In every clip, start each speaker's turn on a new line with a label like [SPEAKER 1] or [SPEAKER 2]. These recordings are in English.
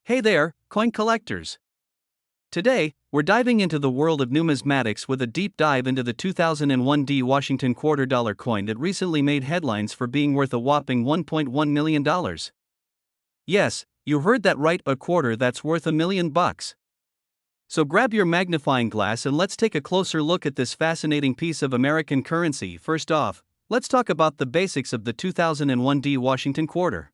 [SPEAKER 1] Hey there, coin collectors! Today, we're diving into the world of numismatics with a deep dive into the 2001 Washington quarter dollar coin that recently made headlines for being worth a whopping $1.1 million. Yes, you heard that right, a quarter that's worth $1 million. So grab your magnifying glass and let's take a closer look at this fascinating piece of American currency. First off, let's talk about the basics of the 2001 Washington quarter.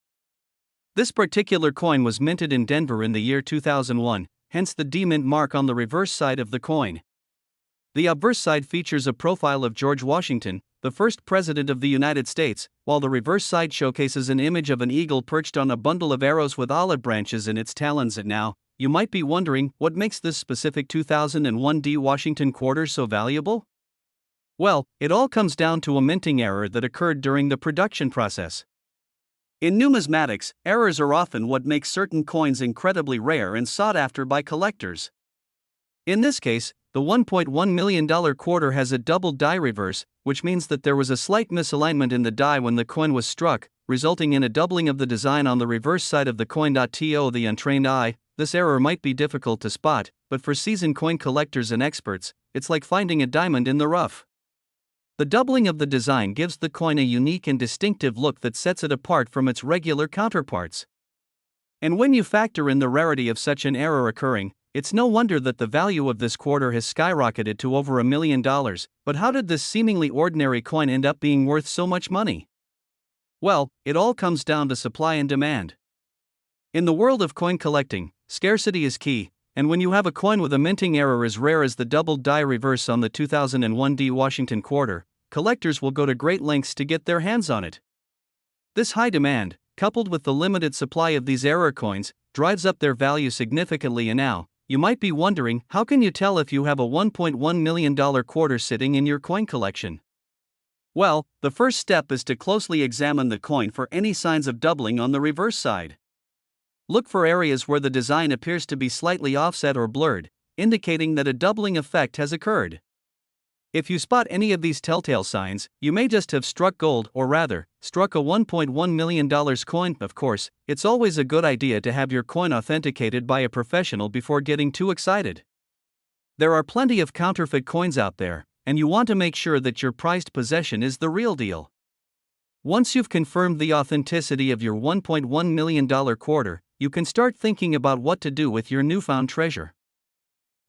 [SPEAKER 1] This particular coin was minted in Denver in the year 2001, hence the D mint mark on the reverse side of the coin. The obverse side features a profile of George Washington, the first president of the United States, while the reverse side showcases an image of an eagle perched on a bundle of arrows with olive branches in its talons. And now, you might be wondering, what makes this specific 2001 Washington quarter so valuable? Well, it all comes down to a minting error that occurred during the production process. In numismatics, errors are often what makes certain coins incredibly rare and sought after by collectors. In this case, the $1.1 million quarter has a double die reverse, which means that there was a slight misalignment in the die when the coin was struck, resulting in a doubling of the design on the reverse side of the coin. To the untrained eye, this error might be difficult to spot, but for seasoned coin collectors and experts, it's like finding a diamond in the rough. The doubling of the design gives the coin a unique and distinctive look that sets it apart from its regular counterparts. And when you factor in the rarity of such an error occurring, it's no wonder that the value of this quarter has skyrocketed to over $1 million. But how did this seemingly ordinary coin end up being worth so much money? Well, it all comes down to supply and demand. In the world of coin collecting, scarcity is key, and when you have a coin with a minting error as rare as the double die reverse on the 2001 Washington quarter, collectors will go to great lengths to get their hands on it. This high demand, coupled with the limited supply of these error coins, drives up their value significantly. And now, you might be wondering, how can you tell if you have a $1.1 million quarter sitting in your coin collection? Well, the first step is to closely examine the coin for any signs of doubling on the reverse side. Look for areas where the design appears to be slightly offset or blurred, indicating that a doubling effect has occurred. If you spot any of these telltale signs, you may just have struck gold, or rather, struck a $1.1 million coin. Of course, it's always a good idea to have your coin authenticated by a professional before getting too excited. There are plenty of counterfeit coins out there, and you want to make sure that your prized possession is the real deal. Once you've confirmed the authenticity of your $1.1 million quarter, you can start thinking about what to do with your newfound treasure.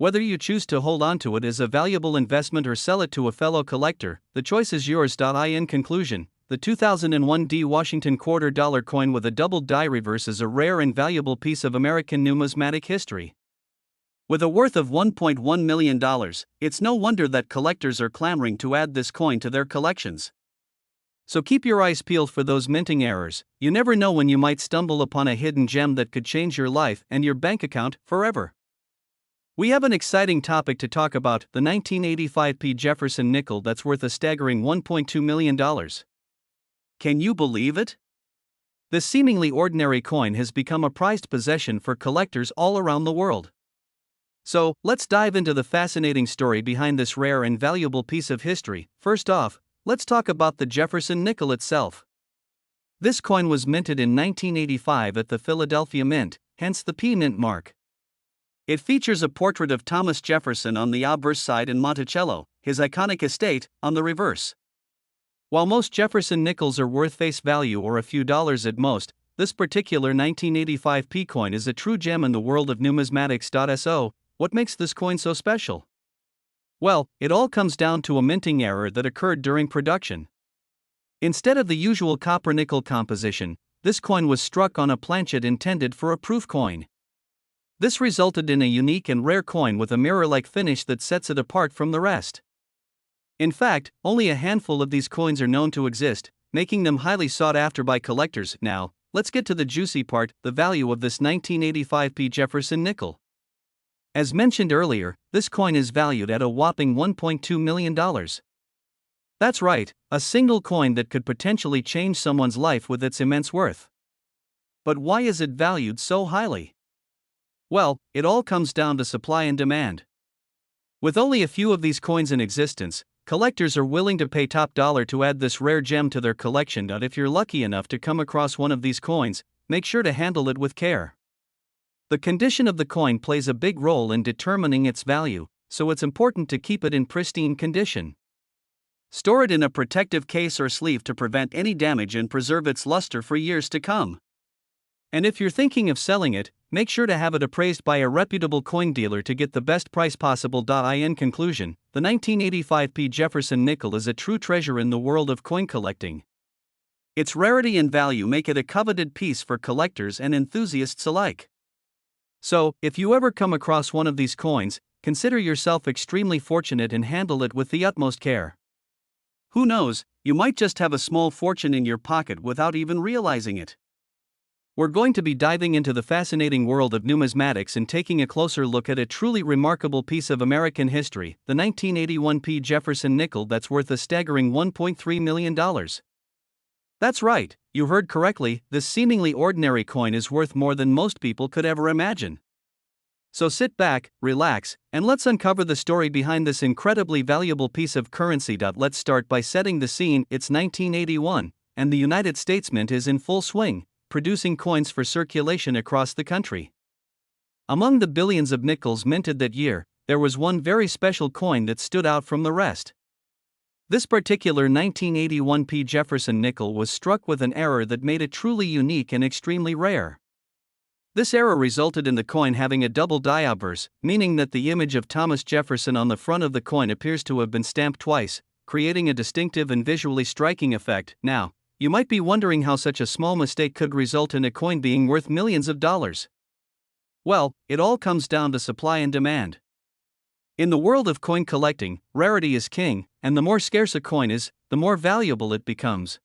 [SPEAKER 1] Whether you choose to hold on to it as a valuable investment or sell it to a fellow collector, the choice is yours. In conclusion, the 2001 Washington quarter dollar coin with a double die reverse is a rare and valuable piece of American numismatic history. With a worth of $1.1 million, it's no wonder that collectors are clamoring to add this coin to their collections. So keep your eyes peeled for those minting errors. You never know when you might stumble upon a hidden gem that could change your life and your bank account forever. We have an exciting topic to talk about, the 1985 P. Jefferson nickel that's worth a staggering $1.2 million. Can you believe it? This seemingly ordinary coin has become a prized possession for collectors all around the world. So, let's dive into the fascinating story behind this rare and valuable piece of history. First off, let's talk about the Jefferson nickel itself. This coin was minted in 1985 at the Philadelphia Mint, hence the P mint mark. It features a portrait of Thomas Jefferson on the obverse side and Monticello, his iconic estate, on the reverse. While most Jefferson nickels are worth face value or a few dollars at most, this particular 1985 P coin is a true gem in the world of numismatics. So, what makes this coin so special? Well, it all comes down to a minting error that occurred during production. Instead of the usual copper-nickel composition, this coin was struck on a planchet intended for a proof coin. This resulted in a unique and rare coin with a mirror-like finish that sets it apart from the rest. In fact, only a handful of these coins are known to exist, making them highly sought after by collectors. Now, let's get to the juicy part, the value of this 1985 P. Jefferson nickel. As mentioned earlier, this coin is valued at a whopping $1.2 million. That's right, a single coin that could potentially change someone's life with its immense worth. But why is it valued so highly? Well, it all comes down to supply and demand. With only a few of these coins in existence, collectors are willing to pay top dollar to add this rare gem to their collection. If you're lucky enough to come across one of these coins, make sure to handle it with care. The condition of the coin plays a big role in determining its value, so it's important to keep it in pristine condition. Store it in a protective case or sleeve to prevent any damage and preserve its luster for years to come. And if you're thinking of selling it, make sure to have it appraised by a reputable coin dealer to get the best price possible. In conclusion, the 1985 P. Jefferson nickel is a true treasure in the world of coin collecting. Its rarity and value make it a coveted piece for collectors and enthusiasts alike. So, if you ever come across one of these coins, consider yourself extremely fortunate and handle it with the utmost care. Who knows, you might just have a small fortune in your pocket without even realizing it. We're going to be diving into the fascinating world of numismatics and taking a closer look at a truly remarkable piece of American history, the 1981 P. Jefferson nickel that's worth a staggering $1.3 million. That's right, you heard correctly, this seemingly ordinary coin is worth more than most people could ever imagine. So sit back, relax, and let's uncover the story behind this incredibly valuable piece of currency. Let's start by setting the scene. It's 1981, and the United States Mint is in full swing, producing coins for circulation across the country. Among the billions of nickels minted that year, there was one very special coin that stood out from the rest. This particular 1981 P. Jefferson nickel was struck with an error that made it truly unique and extremely rare. This error resulted in the coin having a double die obverse, meaning that the image of Thomas Jefferson on the front of the coin appears to have been stamped twice, creating a distinctive and visually striking effect. Now, you might be wondering how such a small mistake could result in a coin being worth millions of dollars. Well, it all comes down to supply and demand. In the world of coin collecting, rarity is king, and the more scarce a coin is, the more valuable it becomes.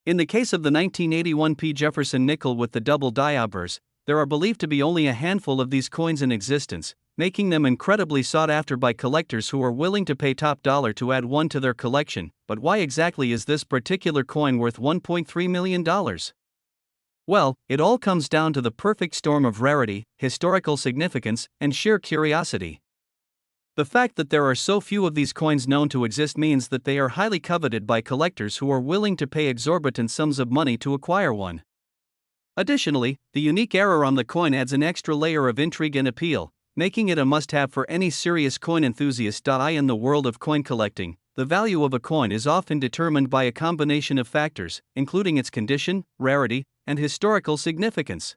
[SPEAKER 1] In the case of the 1981 P. Jefferson nickel with the double die obverse, there are believed to be only a handful of these coins in existence, making them incredibly sought after by collectors who are willing to pay top dollar to add one to their collection. But why exactly is this particular coin worth $1.3 million? Well, it all comes down to the perfect storm of rarity, historical significance, and sheer curiosity. The fact that there are so few of these coins known to exist means that they are highly coveted by collectors who are willing to pay exorbitant sums of money to acquire one. Additionally, the unique error on the coin adds an extra layer of intrigue and appeal, making it a must-have for any serious coin enthusiast. In the world of coin collecting, the value of a coin is often determined by a combination of factors, including its condition, rarity, and historical significance.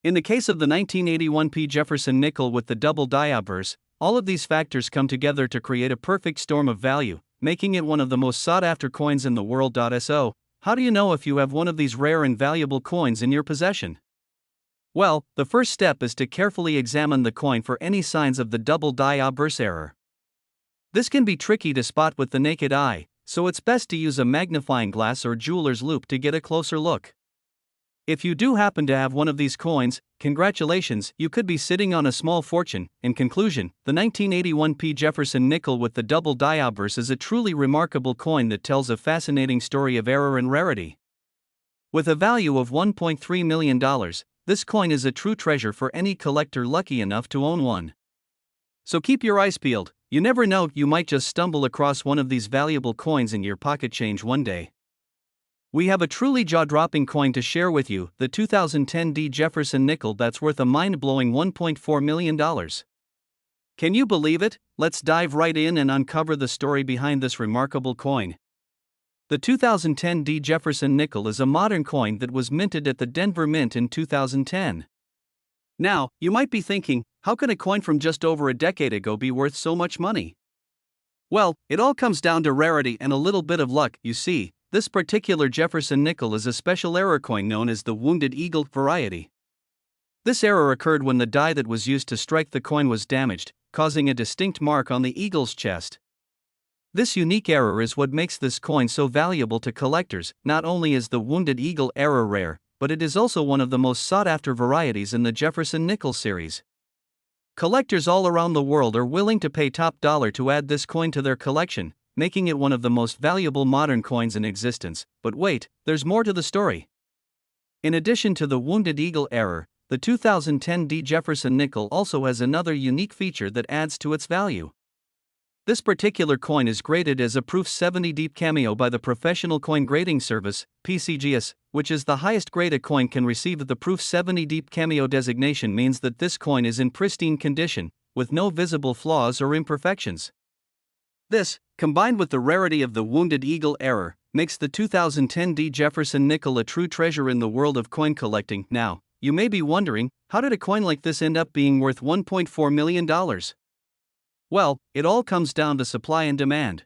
[SPEAKER 1] In the case of the 1981 P. Jefferson nickel with the double die obverse, all of these factors come together to create a perfect storm of value, making it one of the most sought-after coins in the world. So, how do you know if you have one of these rare and valuable coins in your possession? Well, the first step is to carefully examine the coin for any signs of the double die obverse error. This can be tricky to spot with the naked eye, so it's best to use a magnifying glass or jeweler's loupe to get a closer look. If you do happen to have one of these coins, congratulations, you could be sitting on a small fortune. In conclusion, the 1981 P. Jefferson nickel with the double die obverse is a truly remarkable coin that tells a fascinating story of error and rarity. With a value of $1.3 million, this coin is a true treasure for any collector lucky enough to own one. So keep your eyes peeled, you never know, you might just stumble across one of these valuable coins in your pocket change one day. We have a truly jaw-dropping coin to share with you, the 2010 D. Jefferson nickel that's worth a mind-blowing $1.4 million. Can you believe it? Let's dive right in and uncover the story behind this remarkable coin. The 2010 D. Jefferson nickel is a modern coin that was minted at the Denver Mint in 2010. Now, you might be thinking, how can a coin from just over a decade ago be worth so much money? Well, it all comes down to rarity and a little bit of luck. You see, this particular Jefferson nickel is a special error coin known as the Wounded Eagle variety. This error occurred when the die that was used to strike the coin was damaged, causing a distinct mark on the eagle's chest. This unique error is what makes this coin so valuable to collectors. Not only is the Wounded Eagle error rare, but it is also one of the most sought-after varieties in the Jefferson nickel series. Collectors all around the world are willing to pay top dollar to add this coin to their collection, making it one of the most valuable modern coins in existence. But wait, there's more to the story. In addition to the Wounded Eagle error, the 2010 D. Jefferson nickel also has another unique feature that adds to its value. This particular coin is graded as a Proof 70 Deep Cameo by the Professional Coin Grading Service, PCGS, which is the highest grade a coin can receive. The Proof 70 Deep Cameo designation means that this coin is in pristine condition, with no visible flaws or imperfections. This, combined with the rarity of the Wounded Eagle error, makes the 2010 D. Jefferson nickel a true treasure in the world of coin collecting. Now, you may be wondering, how did a coin like this end up being worth $1.4 million? Well, it all comes down to supply and demand.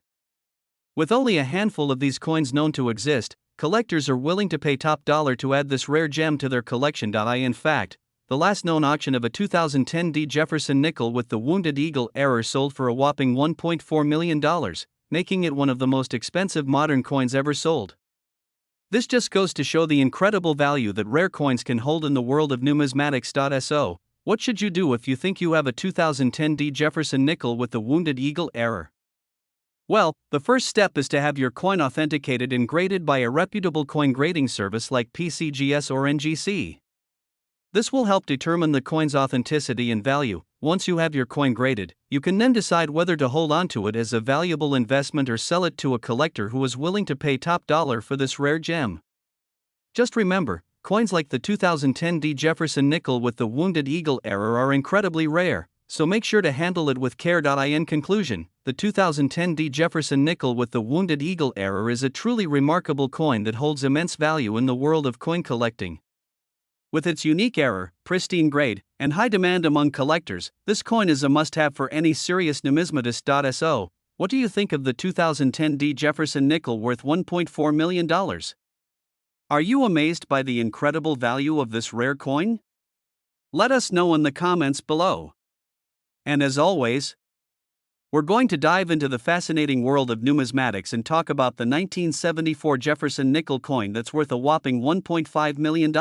[SPEAKER 1] With only a handful of these coins known to exist, collectors are willing to pay top dollar to add this rare gem to their collection. In fact, the last known auction of a 2010 D. Jefferson nickel with the Wounded Eagle error sold for a whopping $1.4 million, making it one of the most expensive modern coins ever sold. This just goes to show the incredible value that rare coins can hold in the world of numismatics. So, what should you do if you think you have a 2010 D. Jefferson nickel with the Wounded Eagle error? Well, the first step is to have your coin authenticated and graded by a reputable coin grading service like PCGS or NGC. This will help determine the coin's authenticity and value. Once you have your coin graded, you can then decide whether to hold onto it as a valuable investment or sell it to a collector who is willing to pay top dollar for this rare gem. Just remember, coins like the 2010 D. Jefferson nickel with the Wounded Eagle error are incredibly rare, so make sure to handle it with care. In conclusion, the 2010 D. Jefferson nickel with the Wounded Eagle error is a truly remarkable coin that holds immense value in the world of coin collecting. With its unique error, pristine grade, and high demand among collectors, this coin is a must-have for any serious numismatist. So, what do you think of the 2010 D. Jefferson nickel worth $1.4 million? Are you amazed by the incredible value of this rare coin? Let us know in the comments below. And as always, we're going to dive into the fascinating world of numismatics and talk about the 1974 Jefferson nickel coin that's worth a whopping $1.5 million.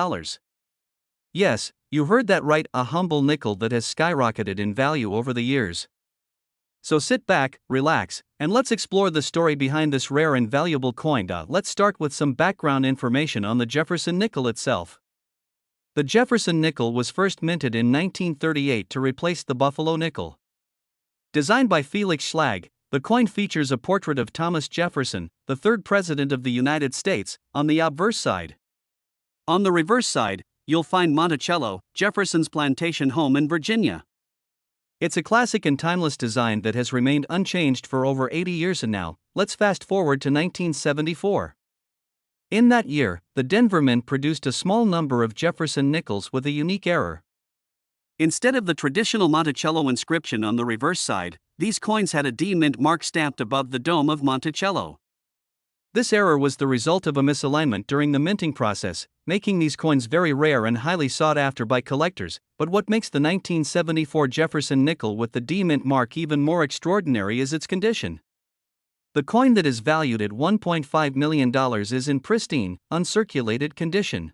[SPEAKER 1] Yes, you heard that right, a humble nickel that has skyrocketed in value over the years. So sit back, relax, and let's explore the story behind this rare and valuable coin. Let's start with some background information on the Jefferson nickel itself. The Jefferson nickel was first minted in 1938 to replace the Buffalo nickel. Designed by Felix Schlag, the coin features a portrait of Thomas Jefferson, the third president of the United States, on the obverse side. On the reverse side, you'll find Monticello, Jefferson's plantation home in Virginia. It's a classic and timeless design that has remained unchanged for over 80 years and now. Let's fast forward to 1974. In that year, the Denver Mint produced a small number of Jefferson nickels with a unique error. Instead of the traditional Monticello inscription on the reverse side, these coins had a D Mint mark stamped above the dome of Monticello. This error was the result of a misalignment during the minting process, making these coins very rare and highly sought after by collectors. But what makes the 1974 Jefferson nickel with the D Mint mark even more extraordinary is its condition. The coin that is valued at $1.5 million is in pristine, uncirculated condition.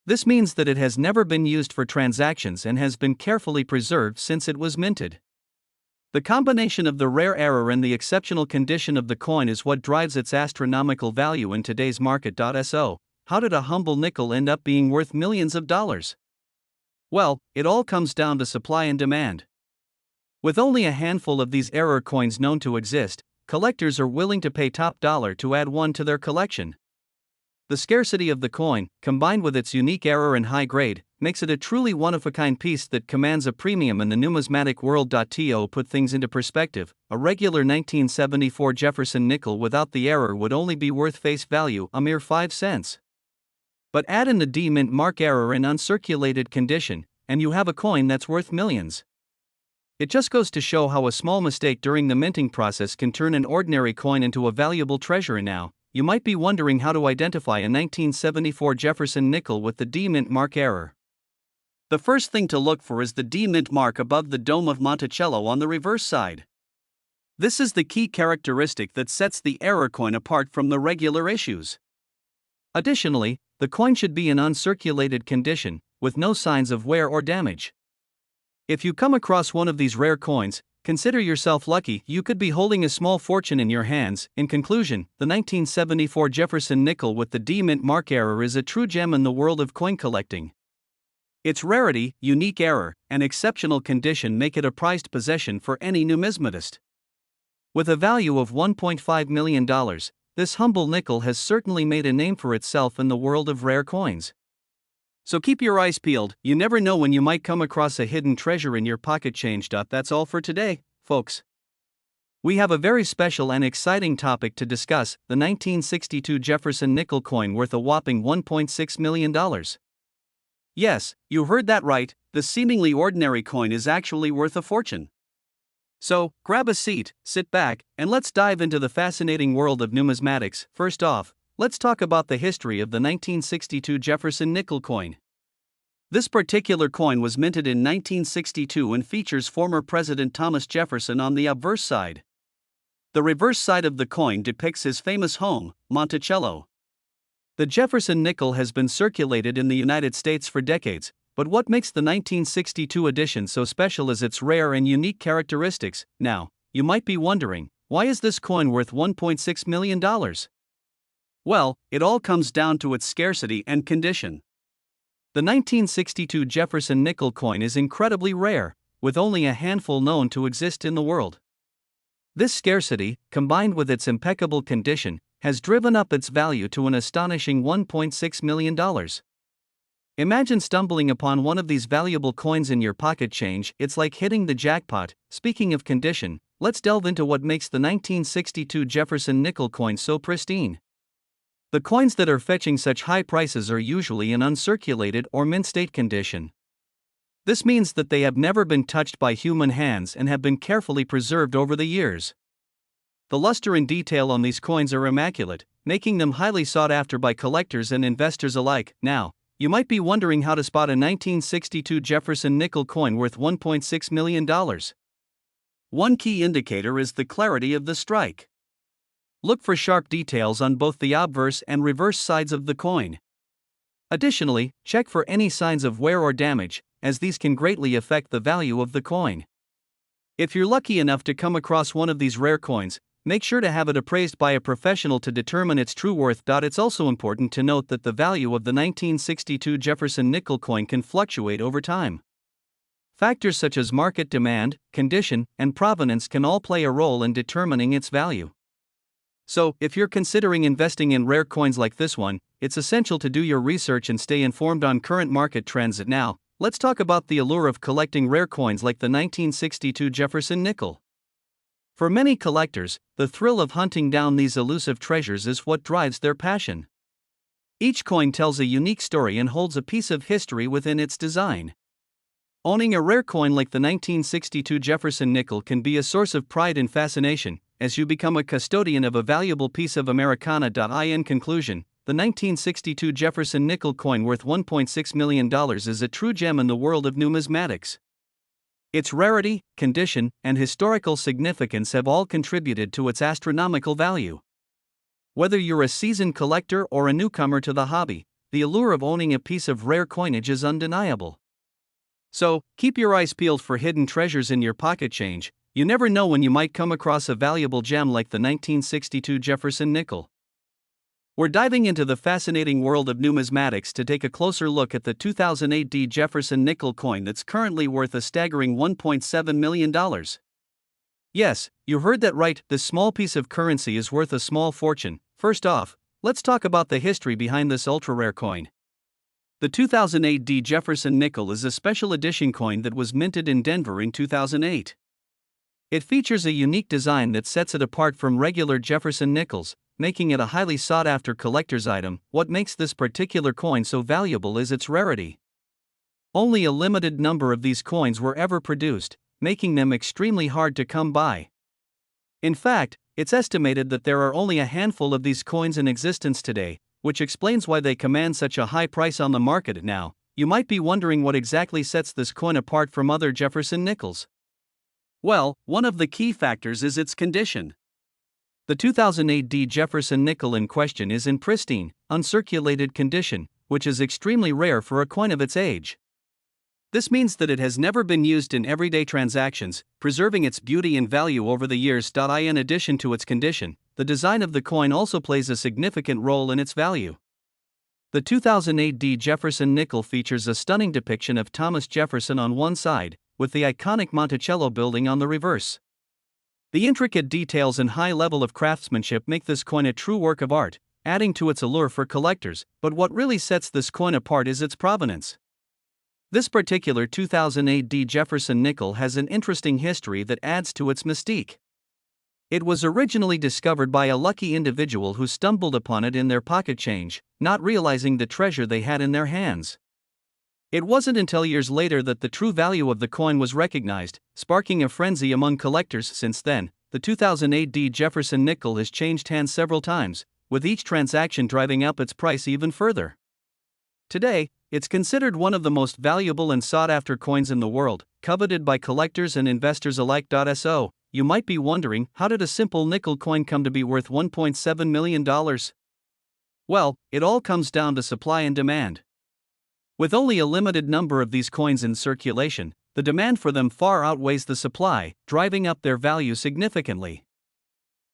[SPEAKER 1] This means that it has never been used for transactions and has been carefully preserved since it was minted. The combination of the rare error and the exceptional condition of the coin is what drives its astronomical value in today's market. So, how did a humble nickel end up being worth millions of dollars? Well, it all comes down to supply and demand. With only a handful of these error coins known to exist, collectors are willing to pay top dollar to add one to their collection. The scarcity of the coin, combined with its unique error and high grade, makes it a truly one-of-a-kind piece that commands a premium in the numismatic world. To put things into perspective, a regular 1974 Jefferson nickel without the error would only be worth face value a mere 5 cents. But add in the D Mint mark error in uncirculated condition, and you have a coin that's worth millions. It just goes to show how a small mistake during the minting process can turn an ordinary coin into a valuable treasure. And now, you might be wondering how to identify a 1974 Jefferson nickel with the D Mint mark error. The first thing to look for is the D Mint mark above the dome of Monticello on the reverse side. This is the key characteristic that sets the error coin apart from the regular issues. Additionally, the coin should be in uncirculated condition, with no signs of wear or damage. If you come across one of these rare coins, consider yourself lucky. You could be holding a small fortune in your hands. In conclusion, the 1974 Jefferson nickel with the D Mint mark error is a true gem in the world of coin collecting. Its rarity, unique error, and exceptional condition make it a prized possession for any numismatist. With a value of $1.5 million, this humble nickel has certainly made a name for itself in the world of rare coins. So keep your eyes peeled, you never know when you might come across a hidden treasure in your pocket change. That's all for today, folks. We have a very special and exciting topic to discuss: the 1962 Jefferson nickel coin worth a whopping $1.6 million. Yes, you heard that right, the seemingly ordinary coin is actually worth a fortune. So, grab a seat, sit back, and let's dive into the fascinating world of numismatics. First off, let's talk about the history of the 1962 Jefferson nickel coin. This particular coin was minted in 1962 and features former President Thomas Jefferson on the obverse side. The reverse side of the coin depicts his famous home, Monticello. The Jefferson nickel has been circulated in the United States for decades, but what makes the 1962 edition so special is its rare and unique characteristics. Now, you might be wondering, why is this coin worth $1.6 million? Well, it all comes down to its scarcity and condition. The 1962 Jefferson nickel coin is incredibly rare, with only a handful known to exist in the world. This scarcity, combined with its impeccable condition, has driven up its value to an astonishing $1.6 million. Imagine stumbling upon one of these valuable coins in your pocket change. It's like hitting the jackpot. Speaking of condition, let's delve into what makes the 1962 Jefferson nickel coin so pristine. The coins that are fetching such high prices are usually in uncirculated or mint state condition. This means that they have never been touched by human hands and have been carefully preserved over the years. The luster and detail on these coins are immaculate, making them highly sought after by collectors and investors alike. Now, you might be wondering how to spot a 1962 Jefferson nickel coin worth $1.6 million. One key indicator is the clarity of the strike. Look for sharp details on both the obverse and reverse sides of the coin. Additionally, check for any signs of wear or damage, as these can greatly affect the value of the coin. If you're lucky enough to come across one of these rare coins, make sure to have it appraised by a professional to determine its true worth. It's also important to note that the value of the 1962 Jefferson nickel coin can fluctuate over time. Factors such as market demand, condition, and provenance can all play a role in determining its value. So, if you're considering investing in rare coins like this one, it's essential to do your research and stay informed on current market trends. Now, let's talk about the allure of collecting rare coins like the 1962 Jefferson nickel. For many collectors, the thrill of hunting down these elusive treasures is what drives their passion. Each coin tells a unique story and holds a piece of history within its design. Owning a rare coin like the 1962 Jefferson nickel can be a source of pride and fascination, as you become a custodian of a valuable piece of Americana. In conclusion, the 1962 Jefferson nickel coin worth $1.6 million is a true gem in the world of numismatics. Its rarity, condition, and historical significance have all contributed to its astronomical value. Whether you're a seasoned collector or a newcomer to the hobby, the allure of owning a piece of rare coinage is undeniable. So, keep your eyes peeled for hidden treasures in your pocket change. You never know when you might come across a valuable gem like the 1962 Jefferson nickel. We're diving into the fascinating world of numismatics to take a closer look at the 2008 Jefferson nickel coin that's currently worth a staggering $1.7 million. Yes, you heard that right, this small piece of currency is worth a small fortune. First off, let's talk about the history behind this ultra-rare coin. The 2008 Jefferson nickel is a special edition coin that was minted in Denver in 2008. It features a unique design that sets it apart from regular Jefferson nickels, making it a highly sought-after collector's item. What makes this particular coin so valuable is its rarity. Only a limited number of these coins were ever produced, making them extremely hard to come by. In fact, it's estimated that there are only a handful of these coins in existence today, which explains why they command such a high price on the market. Now, you might be wondering what exactly sets this coin apart from other Jefferson nickels. Well, one of the key factors is its condition. The 2008 Jefferson nickel in question is in pristine, uncirculated condition, which is extremely rare for a coin of its age. This means that it has never been used in everyday transactions, preserving its beauty and value over the years. In addition to its condition, the design of the coin also plays a significant role in its value. The 2008 Jefferson nickel features a stunning depiction of Thomas Jefferson on one side, with the iconic Monticello building on the reverse. The intricate details and high level of craftsmanship make this coin a true work of art, adding to its allure for collectors, but what really sets this coin apart is its provenance. This particular 2008 D. Jefferson nickel has an interesting history that adds to its mystique. It was originally discovered by a lucky individual who stumbled upon it in their pocket change, not realizing the treasure they had in their hands. It wasn't until years later that the true value of the coin was recognized, sparking a frenzy among collectors. Since then, the 2008 D. Jefferson nickel has changed hands several times, with each transaction driving up its price even further. Today, it's considered one of the most valuable and sought-after coins in the world, coveted by collectors and investors alike. So, you might be wondering, how did a simple nickel coin come to be worth $1.7 million? Well, it all comes down to supply and demand. With only a limited number of these coins in circulation, the demand for them far outweighs the supply, driving up their value significantly.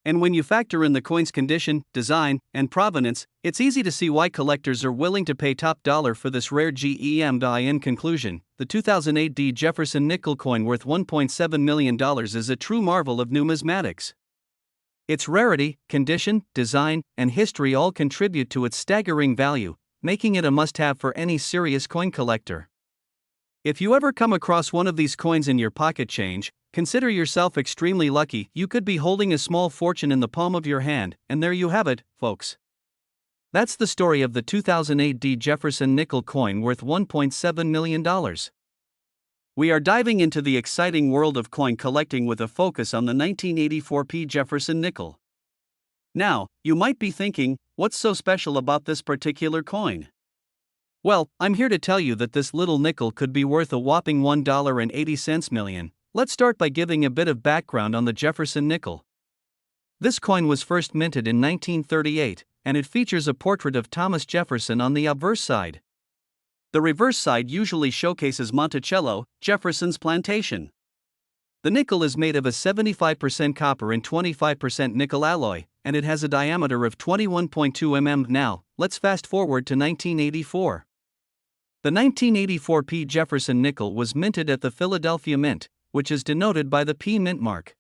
[SPEAKER 1] And when you factor in the coin's condition, design, and provenance, it's easy to see why collectors are willing to pay top dollar for this rare gem. In conclusion, the 2008 D. Jefferson nickel coin worth $1.7 million is a true marvel of numismatics. Its rarity, condition, design, and history all contribute to its staggering value, making it a must-have for any serious coin collector. If you ever come across one of these coins in your pocket change, consider yourself extremely lucky. You could be holding a small fortune in the palm of your hand, and there you have it, folks. That's the story of the 2008 D. Jefferson nickel coin worth $1.7 million. We are diving into the exciting world of coin collecting with a focus on the 1984 P. Jefferson nickel. Now, you might be thinking, what's so special about this particular coin? Well, I'm here to tell you that this little nickel could be worth a whopping $1.80 million. Let's start by giving a bit of background on the Jefferson nickel. This coin was first minted in 1938, and it features a portrait of Thomas Jefferson on the obverse side. The reverse side usually showcases Monticello, Jefferson's plantation. The nickel is made of a 75% copper and 25% nickel alloy, and it has a diameter of 21.2 mm. Now, let's fast forward to 1984. The 1984 P. Jefferson nickel was minted at the Philadelphia Mint, which is denoted by the P mint mark.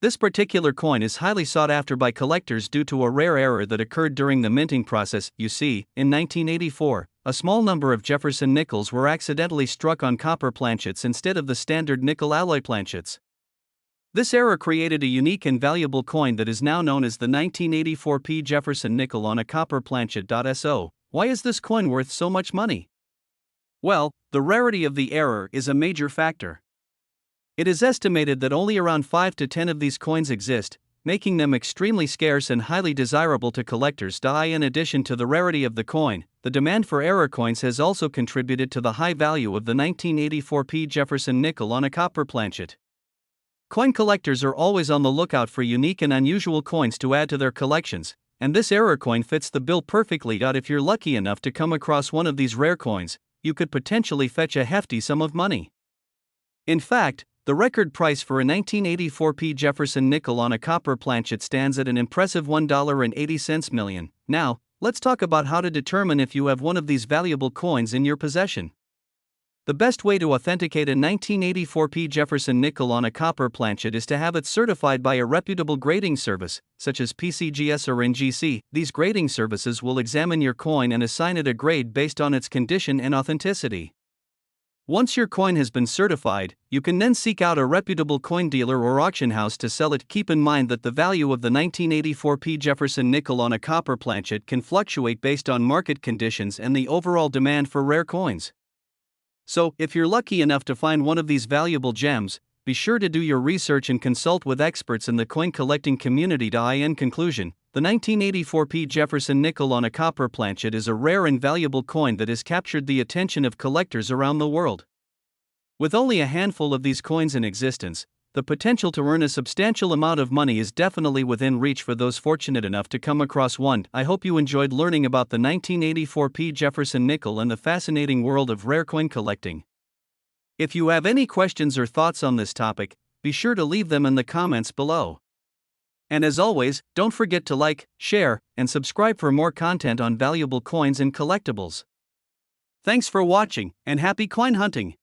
[SPEAKER 1] This particular coin is highly sought after by collectors due to a rare error that occurred during the minting process. You see, in 1984, a small number of Jefferson nickels were accidentally struck on copper planchets instead of the standard nickel alloy planchets. This error created a unique and valuable coin that is now known as the 1984 P. Jefferson nickel on a copper planchet. So, why is this coin worth so much money? Well, the rarity of the error is a major factor. It is estimated that only around 5 to 10 of these coins exist, making them extremely scarce and highly desirable to collectors. In addition to the rarity of the coin, the demand for error coins has also contributed to the high value of the 1984 P. Jefferson nickel on a copper planchet. Coin collectors are always on the lookout for unique and unusual coins to add to their collections, and this error coin fits the bill perfectly. If you're lucky enough to come across one of these rare coins, you could potentially fetch a hefty sum of money. In fact, the record price for a 1984 P. Jefferson nickel on a copper planchet stands at an impressive $1.80 million. Now, let's talk about how to determine if you have one of these valuable coins in your possession. The best way to authenticate a 1984 P. Jefferson nickel on a copper planchet is to have it certified by a reputable grading service, such as PCGS or NGC. These grading services will examine your coin and assign it a grade based on its condition and authenticity. Once your coin has been certified, you can then seek out a reputable coin dealer or auction house to sell it. Keep in mind that the value of the 1984 P. Jefferson nickel on a copper planchet can fluctuate based on market conditions and the overall demand for rare coins. So, if you're lucky enough to find one of these valuable gems, be sure to do your research and consult with experts in the coin collecting community. In conclusion, the 1984 P. Jefferson nickel on a copper planchet is a rare and valuable coin that has captured the attention of collectors around the world. With only a handful of these coins in existence, the potential to earn a substantial amount of money is definitely within reach for those fortunate enough to come across one. I hope you enjoyed learning about the 1984 P. Jefferson nickel and the fascinating world of rare coin collecting. If you have any questions or thoughts on this topic, be sure to leave them in the comments below. And as always, don't forget to like, share, and subscribe for more content on valuable coins and collectibles. Thanks for watching, and happy coin hunting!